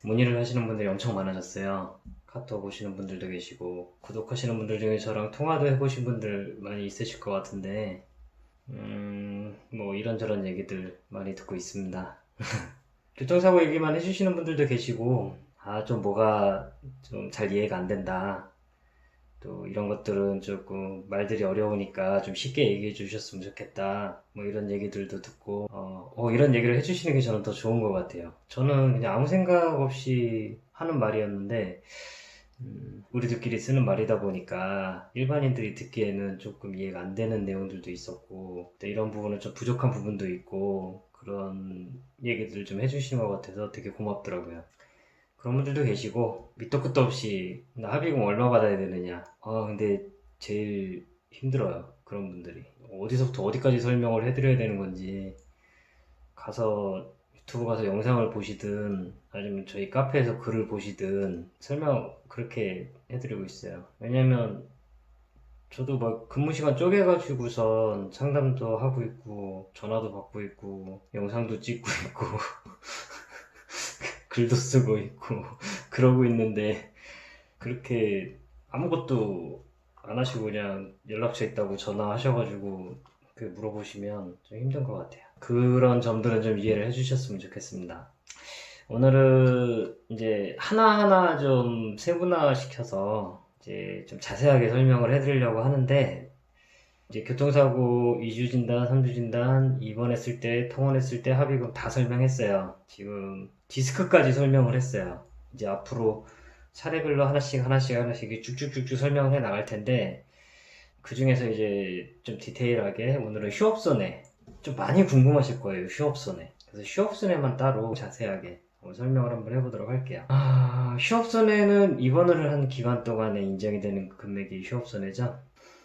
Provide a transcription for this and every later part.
문의를 하시는 분들이 엄청 많아졌어요. 카톡 오시는 분들도 계시고 구독하시는 분들 중에 저랑 통화도 해보신 분들 많이 있으실 것 같은데 뭐 이런저런 얘기들 많이 듣고 있습니다. 교통사고 얘기만 해주시는 분들도 계시고 좀 뭐가 좀 잘 이해가 안 된다, 또 이런 것들은 조금 말들이 어려우니까 좀 쉽게 얘기해 주셨으면 좋겠다, 뭐 이런 얘기들도 듣고 이런 얘기를 해주시는 게 저는 더 좋은 것 같아요. 저는 그냥 아무 생각 없이 하는 말이었는데 우리들끼리 쓰는 말이다 보니까 일반인들이 듣기에는 조금 이해가 안 되는 내용들도 있었고, 또 이런 부분은 좀 부족한 부분도 있고, 그런 얘기들을 좀 해주시는 것 같아서 되게 고맙더라고요. 그런 분들도 계시고, 밑도 끝도 없이 나 합의금 얼마 받아야 되느냐, 근데 제일 힘들어요, 그런 분들이. 어디서부터 어디까지 설명을 해드려야 되는 건지, 가서 유튜브 가서 영상을 보시든 아니면 저희 카페에서 글을 보시든 설명 그렇게 해드리고 있어요. 왜냐면 저도 막 근무 시간 쪼개가지고선 상담도 하고 있고 전화도 받고 있고 영상도 찍고 있고 글도 쓰고 있고 그러고 있는데, 그렇게 아무것도 안 하시고 그냥 연락처 있다고 전화하셔가지고 물어보시면 좀 힘든 것 같아요. 그런 점들은 좀 이해를 해주셨으면 좋겠습니다. 오늘은 이제 하나하나 좀 세분화 시켜서 이제 좀 자세하게 설명을 해드리려고 하는데, 이제 교통사고 2주 진단, 3주 진단, 입원했을 때, 통원했을 때 합의금 다 설명했어요. 지금 디스크까지 설명을 했어요. 이제 앞으로 차례별로 하나씩 쭉쭉쭉쭉 설명을 해 나갈 텐데, 그 중에서 이제 좀 디테일하게 오늘은 휴업손해, 좀 많이 궁금하실 거예요, 휴업손해. 그래서 휴업손해만 따로 자세하게 설명을 한번 해보도록 할게요. 휴업손해는 입원을 한 기간 동안에 인정이 되는 금액이 휴업손해죠.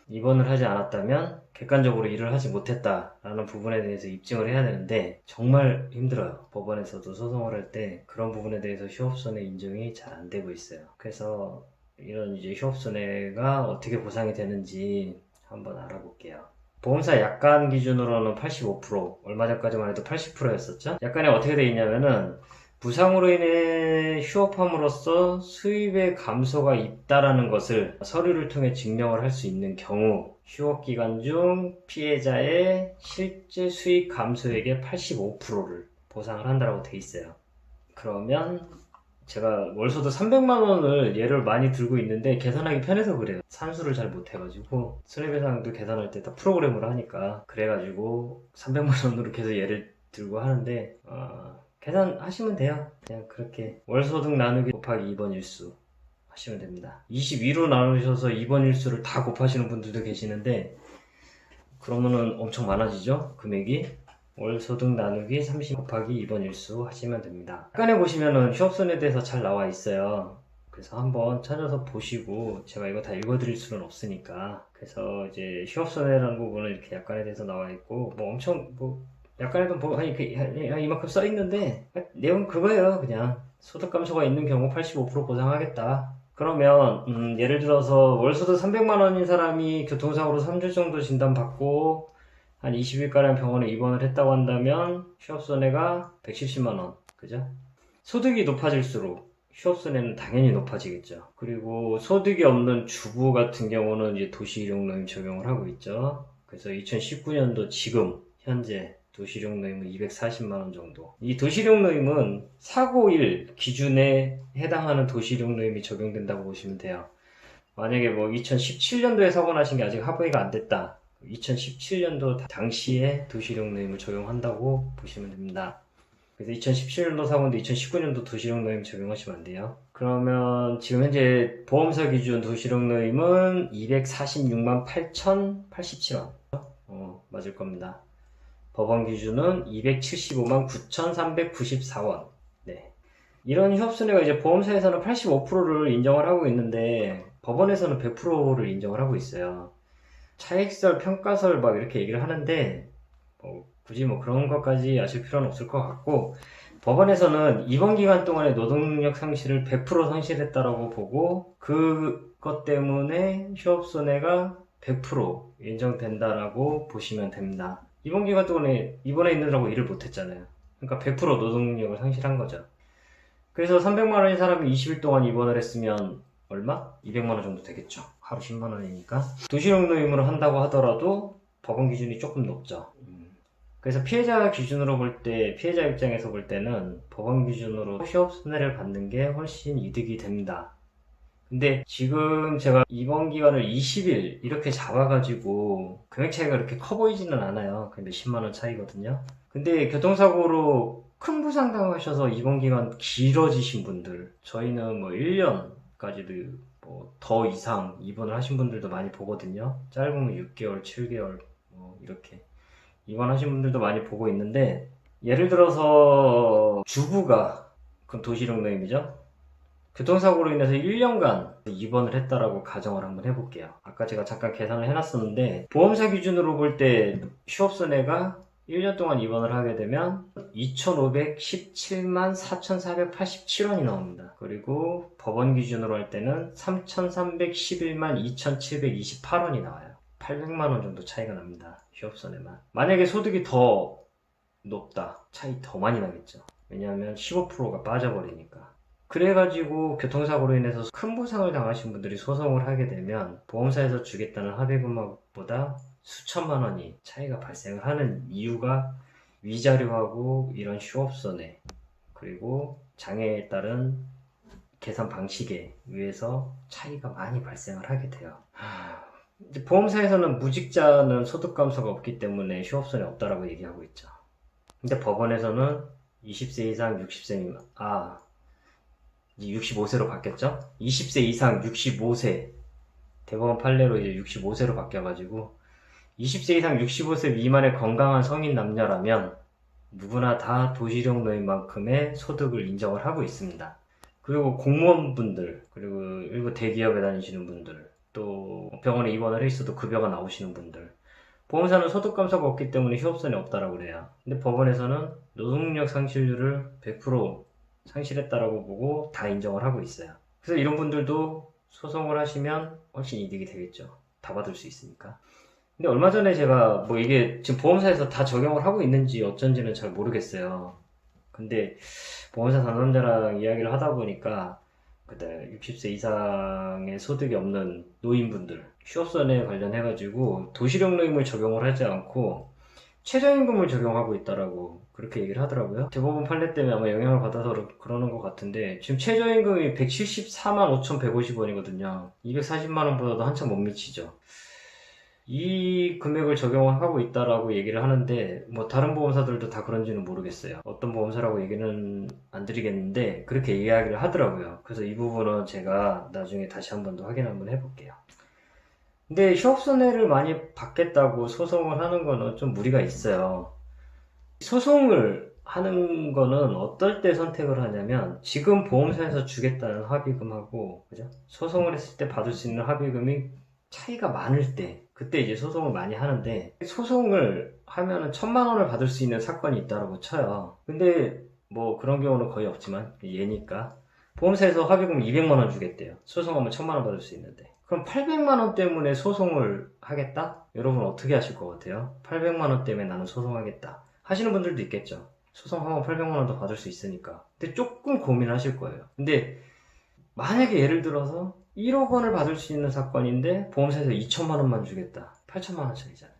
입원을 하지 않았다면 객관적으로 일을 하지 못했다라는 부분에 대해서 입증을 해야 되는데 정말 힘들어요. 법원에서도 소송을 할 때 그런 부분에 대해서 휴업손해 인정이 잘 안 되고 있어요. 그래서 이런 이제 휴업손해가 어떻게 보상이 되는지 한번 알아볼게요. 보험사 약관 기준으로는 85%, 얼마 전까지만 해도 80%였었죠. 약관에 어떻게 되어 있냐면은 부상으로 인해 휴업함으로써 수입의 감소가 있다라는 것을 서류를 통해 증명을 할 수 있는 경우, 휴업 기간 중 피해자의 실제 수익 감소액의 85%를 보상을 한다고 돼 있어요. 그러면 제가 월소득 300만 원을 예를 많이 들고 있는데 계산하기 편해서 그래요. 산수를 잘 못해가지고 손해배상도 계산할 때 다 프로그램으로 하니까, 그래가지고 300만 원으로 계속 예를 들고 하는데 계산하시면 돼요. 그냥 그렇게 월소득 나누기 곱하기 2번 일수 하시면 됩니다. 22로 나누셔서 2번 일수를 다 곱하시는 분들도 계시는데 그러면은 엄청 많아지죠, 금액이. 월소득 나누기 30 곱하기 2번 일수 하시면 됩니다. 약관에 보시면은 휴업손해에 대해서 잘 나와 있어요. 그래서 한번 찾아서 보시고, 제가 이거 다 읽어드릴 수는 없으니까. 그래서 이제 휴업손해라는 부분은 이렇게 약관에 대해서 나와 있고, 뭐 엄청 약관에도 이만큼 써 있는데 내용 그거예요. 그냥 소득 감소가 있는 경우 85% 보상하겠다. 그러면 예를 들어서 월소득 300만 원인 사람이 교통사고로 3주 정도 진단받고 한 20일가량 병원에 입원을 했다고 한다면 휴업손해가 170만 원, 그죠? 소득이 높아질수록 휴업손해는 당연히 높아지겠죠. 그리고 소득이 없는 주부 같은 경우는 이제 도시일용노임 적용을 하고 있죠. 그래서 2019년도 지금 현재 도시일용노임은 240만 원 정도. 이 도시일용노임은 사고일 기준에 해당하는 도시일용노임이 적용된다고 보시면 돼요. 만약에 뭐 2017년도에 사고 나신 게 아직 합의가 안 됐다, 2017년도 당시에 도시일용노임을 적용한다고 보시면 됩니다. 그래서 2017년도 사고인데 2019년도 도시일용노임 적용하시면 안 돼요. 그러면 지금 현재 보험사 기준 도시일용노임은 246만 8,087원 맞을 겁니다. 법원 기준은 275만 9,394원. 네. 이런 휴업손해가 이제 보험사에서는 85%를 인정을 하고 있는데 법원에서는 100%를 인정을 하고 있어요. 차익설, 평가설 막 이렇게 얘기를 하는데 굳이 뭐 그런 것까지 아실 필요는 없을 것 같고, 법원에서는 입원 기간 동안의 노동력 상실을 100% 상실했다라고 보고 그것 때문에 휴업손해가 100% 인정된다라고 보시면 됩니다. 입원 기간 동안에 입원해 있느라고 일을 못했잖아요. 그러니까 100% 노동력을 상실한 거죠. 그래서 300만 원인 사람이 20일 동안 입원을 했으면 얼마? 200만 원 정도 되겠죠. 하루 10만 원이니까. 도시락 노임을 한다고 하더라도 법원 기준이 조금 높죠. 그래서 피해자 기준으로 볼 때, 피해자 입장에서 볼 때는 법원 기준으로 휴업 손해를 받는 게 훨씬 이득이 됩니다. 근데 지금 제가 입원 기간을 20일 이렇게 잡아가지고 금액 차이가 그렇게 커 보이지는 않아요. 근데 10만 원 차이거든요. 근데 교통사고로 큰 부상 당하셔서 입원 기간 길어지신 분들, 저희는 뭐 1년까지도 뭐 더 이상 입원을 하신 분들도 많이 보거든요. 짧으면 6개월, 7개월 뭐 이렇게 입원하신 분들도 많이 보고 있는데, 예를 들어서 주부가, 그럼 도시락 노임이죠? 교통사고로 인해서 1년간 입원을 했다라고 가정을 한번 해볼게요. 아까 제가 잠깐 계산을 해놨었는데, 보험사 기준으로 볼 때 휴업손해가 1년 동안 입원을 하게 되면 2,517만 4,487원이 나옵니다. 그리고 법원 기준으로 할 때는 3,311만 2,728원이 나와요. 800만 원 정도 차이가 납니다. 휴업손해만. 만약에 소득이 더 높다, 차이 더 많이 나겠죠. 왜냐하면 15%가 빠져버리니까. 그래가지고 교통사고로 인해서 큰 부상을 당하신 분들이 소송을 하게 되면 보험사에서 주겠다는 합의금보다 수천만 원이 차이가 발생을 하는 이유가 위자료하고 이런 휴업손해, 그리고 장애에 따른 계산 방식에 의해서 차이가 많이 발생을 하게 돼요. 이제 보험사에서는 무직자는 소득 감소가 없기 때문에 휴업손해 없다라고 얘기하고 있죠. 근데 법원에서는 20세 이상 60세 미만, 이제 65세로 바뀌었죠? 20세 이상 65세, 대법원 판례로 이제 65세로 바뀌어가지고 20세 이상 65세 미만의 건강한 성인 남녀라면 누구나 다 도시락 노임만큼의 소득을 인정을 하고 있습니다. 그리고 공무원분들, 그리고 일부 대기업에 다니시는 분들, 또 병원에 입원을 해 있어도 급여가 나오시는 분들, 보험사는 소득 감소가 없기 때문에 휴업손해 없다라고 그래요. 근데 법원에서는 노동력 상실률을 100% 상실했다라고 보고 다 인정을 하고 있어요. 그래서 이런 분들도 소송을 하시면 훨씬 이득이 되겠죠. 다 받을 수 있으니까. 근데 얼마 전에 제가 뭐 이게 지금 보험사에서 다 적용을 하고 있는지 어쩐지는 잘 모르겠어요. 근데 보험사 상담자랑 이야기를 하다 보니까 그때 60세 이상의 소득이 없는 노인분들 휴업손해에 관련해가지고 도시락 노임을 적용을 하지 않고 최저임금을 적용하고 있다라고 그렇게 얘기를 하더라고요. 대법원 판례 때문에 아마 영향을 받아서 그러는 것 같은데, 지금 최저임금이 174만 5,150원이거든요. 240만 원보다도 한참 못 미치죠. 이 금액을 적용을 하고 있다라고 얘기를 하는데, 뭐 다른 보험사들도 다 그런지는 모르겠어요. 어떤 보험사라고 얘기는 안 드리겠는데 그렇게 이야기를 하더라고요. 그래서 이 부분은 제가 나중에 다시 한 번 더 확인 한번 해볼게요. 근데 휴업손해를 많이 받겠다고 소송을 하는 거는 좀 무리가 있어요. 소송을 하는 거는 어떨 때 선택을 하냐면, 지금 보험사에서 주겠다는 합의금하고, 그죠? 소송을 했을 때 받을 수 있는 합의금이 차이가 많을 때, 그때 이제 소송을 많이 하는데, 소송을 하면은 1,000만 원을 받을 수 있는 사건이 있다고 쳐요. 근데 뭐 그런 경우는 거의 없지만, 얘니까. 보험사에서 합의금 200만 원 주겠대요. 소송하면 1,000만 원 받을 수 있는데. 그럼 800만 원 때문에 소송을 하겠다? 여러분 어떻게 하실 것 같아요? 800만 원 때문에 나는 소송하겠다 하시는 분들도 있겠죠. 소송하면 800만 원도 받을 수 있으니까. 근데 조금 고민하실 거예요. 근데 만약에 예를 들어서 1억 원을 받을 수 있는 사건인데 보험사에서 2천만 원만 주겠다. 8천만 원짜리잖아요.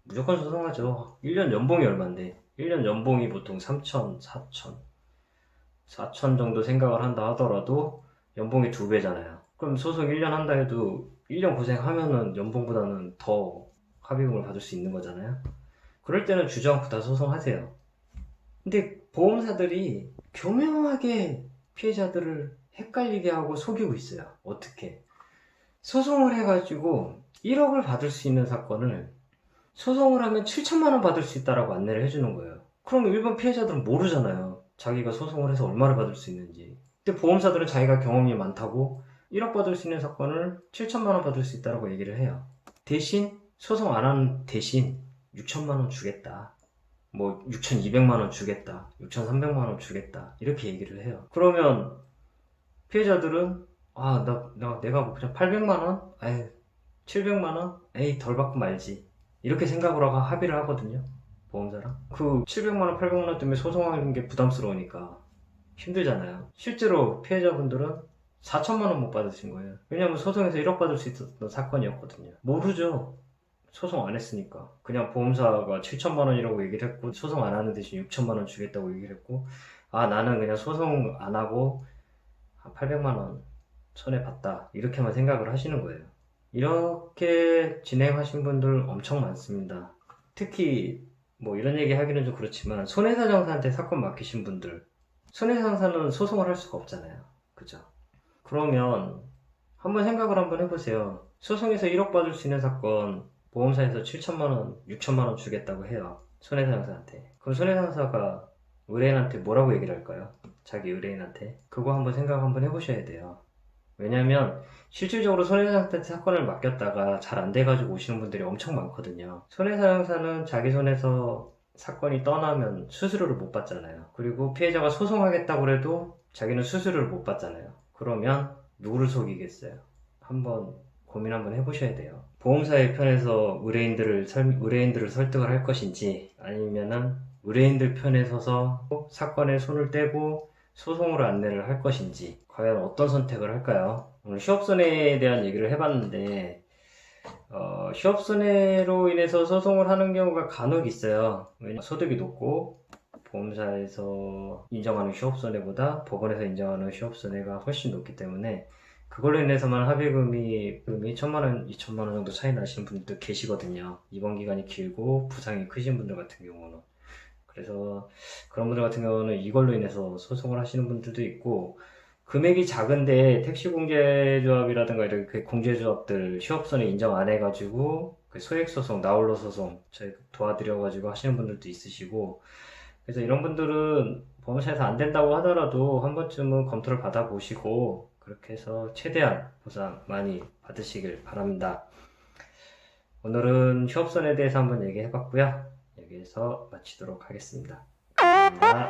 무조건 소송하죠. 1년 연봉이 얼만데? 1년 연봉이 보통 3천, 4천 정도 생각을 한다 하더라도 연봉이 2배잖아요. 그럼 소송 1년 한다 해도 1년 고생하면은 연봉보다는 더 합의금을 받을 수 있는 거잖아요. 그럴 때는 주저 않고 다 소송하세요. 근데 보험사들이 교묘하게 피해자들을 헷갈리게 하고 속이고 있어요. 어떻게? 소송을 해가지고 1억을 받을 수 있는 사건을 소송을 하면 7천만 원 받을 수 있다라고 안내를 해주는 거예요. 그럼 일반 피해자들은 모르잖아요. 자기가 소송을 해서 얼마를 받을 수 있는지. 근데 보험사들은 자기가 경험이 많다고 1억 받을 수 있는 사건을 7천만 원 받을 수 있다라고 얘기를 해요. 대신 소송 안 하는 대신 6천만 원 주겠다. 뭐 6,200만 원 주겠다. 6,300만 원 주겠다. 이렇게 얘기를 해요. 그러면 피해자들은 내가 뭐 그냥 800만 원? 700만 원? 덜 받고 말지. 이렇게 생각을 하고 합의를 하거든요. 보험사랑. 그 700만 원, 800만 원 때문에 소송하는 게 부담스러우니까 힘들잖아요. 실제로 피해자분들은 4천만 원 못 받으신 거예요. 왜냐면 소송에서 1억 받을 수 있었던 사건이었거든요. 모르죠. 소송 안 했으니까. 그냥 보험사가 7천만 원이라고 얘기를 했고, 소송 안 하는 대신 6천만 원 주겠다고 얘기를 했고, 아, 나는 그냥 소송 안 하고 한 800만 원 손해봤다. 이렇게만 생각을 하시는 거예요. 이렇게 진행하신 분들 엄청 많습니다. 특히 뭐 이런 얘기 하기는 좀 그렇지만 손해사정사한테 사건 맡기신 분들, 손해사정사는 소송을 할 수가 없잖아요. 그죠? 그러면 한번 생각을 한번 해보세요. 소송에서 1억 받을 수 있는 사건 보험사에서 7천만 원, 6천만 원 주겠다고 해요. 손해사정사한테. 그럼 손해사정사가 의뢰인한테 뭐라고 얘기를 할까요? 자기 의뢰인한테. 그거 한번 생각 한번 해보셔야 돼요. 왜냐면 실질적으로 손해사정사한테 사건을 맡겼다가 잘 안 돼가지고 오시는 분들이 엄청 많거든요. 손해사정사는 자기 손에서 사건이 떠나면 수수료를 못 받잖아요. 그리고 피해자가 소송하겠다고 해도 자기는 수수료를 못 받잖아요. 그러면 누구를 속이겠어요? 한번 고민 한번 해보셔야 돼요. 보험사의 편에서 의뢰인들을 설득을 할 것인지, 아니면은 의뢰인들 편에 서서 사건에 손을 떼고 소송으로 안내를 할 것인지, 과연 어떤 선택을 할까요? 오늘 휴업손해에 대한 얘기를 해봤는데, 휴업손해로 인해서 소송을 하는 경우가 간혹 있어요. 왜냐면 소득이 높고 보험사에서 인정하는 휴업손해보다 법원에서 인정하는 휴업손해가 훨씬 높기 때문에 그걸로 인해서만 합의금이 1천만원, 2천만원 정도 차이 나시는 분들도 계시거든요. 입원 기간이 길고 부상이 크신 분들 같은 경우는. 그래서 그런 분들 같은 경우는 이걸로 인해서 소송을 하시는 분들도 있고, 금액이 작은데 택시공제조합이라든가 이렇게 공제조합들 휴업손해 인정 안 해가지고 소액소송, 나홀로 소송 저희 도와드려가지고 하시는 분들도 있으시고, 그래서 이런 분들은 보험사에서 안 된다고 하더라도 한 번쯤은 검토를 받아보시고 그렇게 해서 최대한 보상 많이 받으시길 바랍니다. 오늘은 휴업손해에 대해서 한번 얘기해봤고요. 여기에서 마치도록 하겠습니다. 감사합니다.